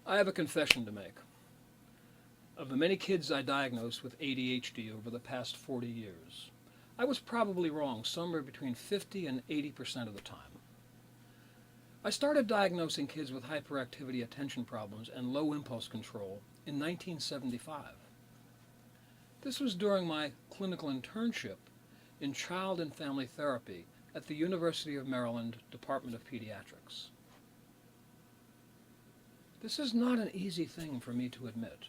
I have a confession to make. Of the many kids I diagnosed with ADHD over the past 40 years, I was probably wrong somewhere between 50 and 80% of the time. I started diagnosing kids with hyperactivity attention problems and low impulse control in 1975. This was during my clinical internship in child and family therapy at the University of Maryland Department of Pediatrics. This is not an easy thing for me to admit.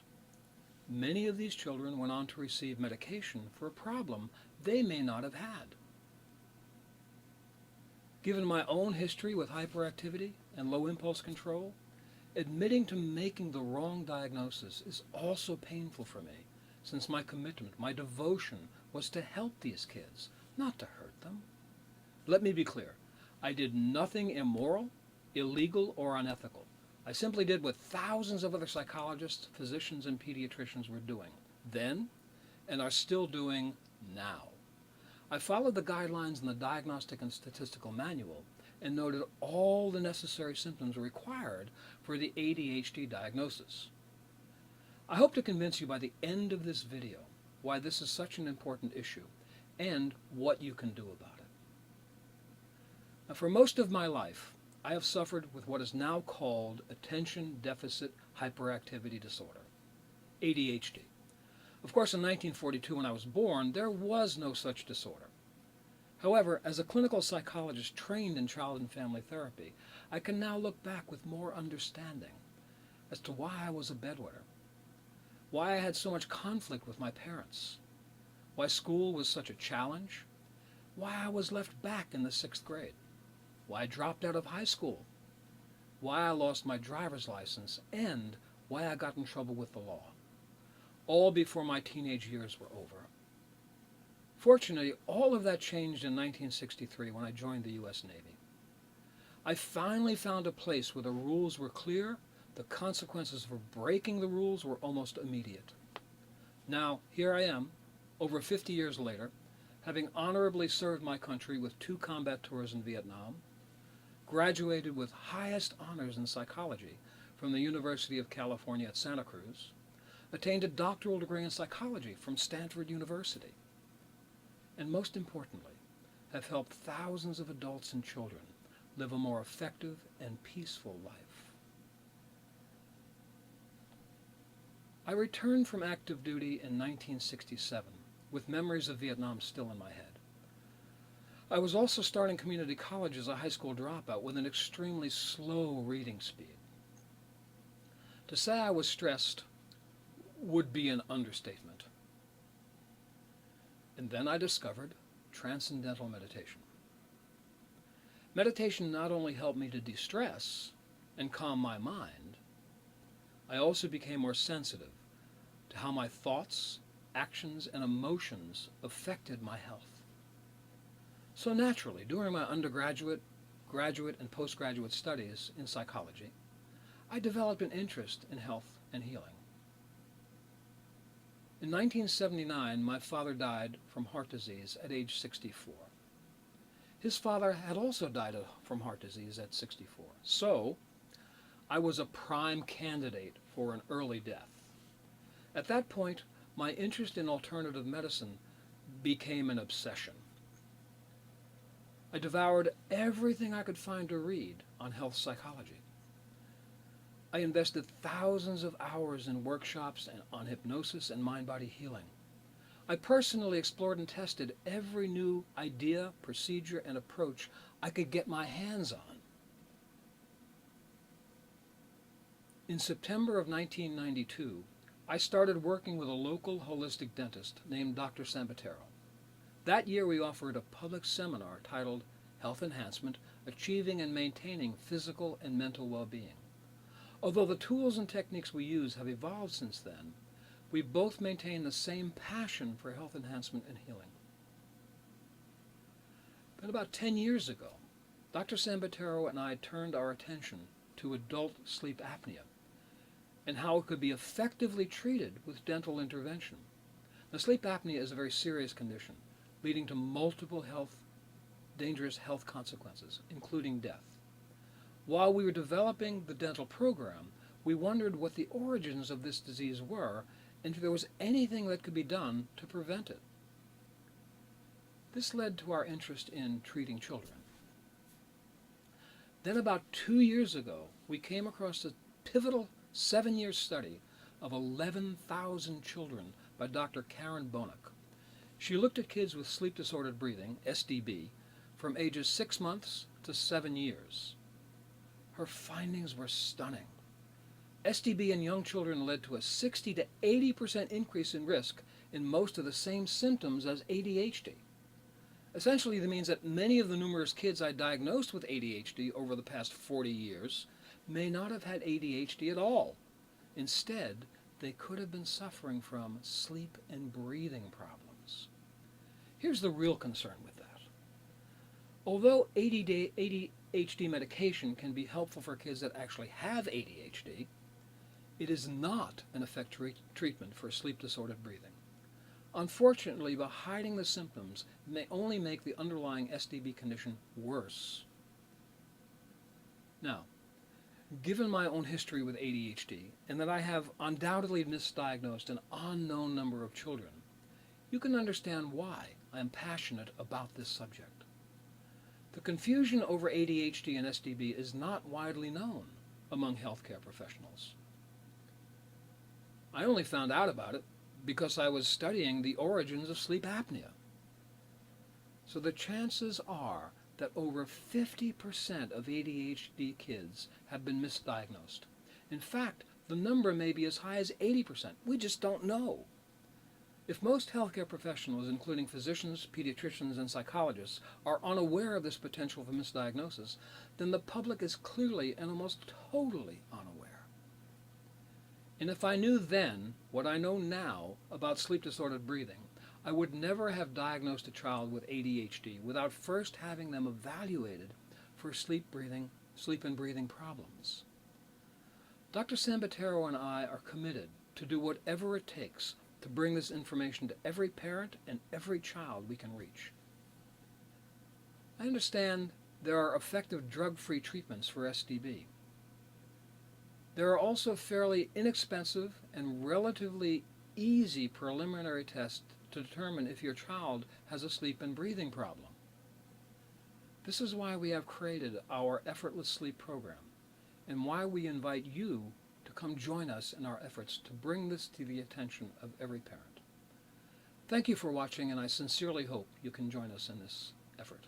Many of these children went on to receive medication for a problem they may not have had. Given my own history with hyperactivity and low impulse control, admitting to making the wrong diagnosis is also painful for me, since my commitment, my devotion, was to help these kids, not to hurt them. Let me be clear. I did nothing immoral, illegal, or unethical. I simply did what thousands of other psychologists, physicians, and pediatricians were doing then and are still doing now. I followed the guidelines in the Diagnostic and Statistical Manual and noted all the necessary symptoms required for the ADHD diagnosis. I hope to convince you by the end of this video why this is such an important issue and what you can do about it. Now, for most of my life, I have suffered with what is now called Attention Deficit Hyperactivity Disorder, ADHD. Of course, in 1942, when I was born, there was no such disorder. However, as a clinical psychologist trained in child and family therapy, I can now look back with more understanding as to why I was a bedwetter, why I had so much conflict with my parents, why school was such a challenge, why I was left back in the 6th grade, why I dropped out of high school, why I lost my driver's license, and why I got in trouble with the law, all before my teenage years were over. Fortunately, all of that changed in 1963 when I joined the U.S. Navy. I finally found a place where the rules were clear, the consequences for breaking the rules were almost immediate. Now, here I am, over 50 years later, having honorably served my country with 2 combat tours in Vietnam, graduated with highest honors in psychology from the University of California at Santa Cruz, attained a doctoral degree in psychology from Stanford University, and most importantly, have helped thousands of adults and children live a more effective and peaceful life. I returned from active duty in 1967 with memories of Vietnam still in my head. I was also starting community college as a high school dropout with an extremely slow reading speed. To say I was stressed would be an understatement. And then I discovered transcendental meditation. Meditation not only helped me to de-stress and calm my mind, I also became more sensitive to how my thoughts, actions, and emotions affected my health. So naturally, during my undergraduate, graduate, and postgraduate studies in psychology, I developed an interest in health and healing. In 1979, my father died from heart disease at age 64. His father had also died from heart disease at 64. So, I was a prime candidate for an early death. At that point, my interest in alternative medicine became an obsession. I devoured everything I could find to read on health psychology. I invested thousands of hours in workshops on hypnosis and mind-body healing. I personally explored and tested every new idea, procedure, and approach I could get my hands on. In September of 1992, I started working with a local holistic dentist named Dr. Sambatero. That year we offered a public seminar titled Health Enhancement, Achieving and Maintaining Physical and Mental Well-Being. Although the tools and techniques we use have evolved since then, we both maintain the same passion for health enhancement and healing. But about 10 years ago, Dr. Sambatero and I turned our attention to adult sleep apnea and how it could be effectively treated with dental intervention. Now, sleep apnea is a very serious condition, leading to multiple dangerous health consequences, including death. While we were developing the dental program, we wondered what the origins of this disease were and if there was anything that could be done to prevent it. This led to our interest in treating children. Then about 2 years ago, we came across a pivotal 7-year study of 11,000 children by Dr. Karen Bonek. She looked at kids with sleep-disordered breathing, SDB, from ages 6 months to 7 years. Her findings were stunning. SDB in young children led to a 60 to 80% increase in risk in most of the same symptoms as ADHD. Essentially, that means that many of the numerous kids I diagnosed with ADHD over the past 40 years may not have had ADHD at all. Instead, they could have been suffering from sleep and breathing problems. Here's the real concern with that. Although ADHD medication can be helpful for kids that actually have ADHD, it is not an effective treatment for sleep-disordered breathing. Unfortunately, by hiding the symptoms, it may only make the underlying SDB condition worse. Now, given my own history with ADHD, and that I have undoubtedly misdiagnosed an unknown number of children, you can understand why I am passionate about this subject. The confusion over ADHD and SDB is not widely known among healthcare professionals. I only found out about it because I was studying the origins of sleep apnea. So the chances are that over 50% of ADHD kids have been misdiagnosed. In fact, the number may be as high as 80%. We just don't know. If most healthcare professionals, including physicians, pediatricians, and psychologists, are unaware of this potential for misdiagnosis, then the public is clearly and almost totally unaware. And if I knew then what I know now about sleep-disordered breathing, I would never have diagnosed a child with ADHD without first having them evaluated for sleep and breathing problems. Dr. Sambatero and I are committed to do whatever it takes to bring this information to every parent and every child we can reach. I understand there are effective drug-free treatments for SDB. There are also fairly inexpensive and relatively easy preliminary tests to determine if your child has a sleep and breathing problem. This is why we have created our Effortless Sleep program, and why we invite you to come join us in our efforts to bring this to the attention of every parent. Thank you for watching, and I sincerely hope you can join us in this effort.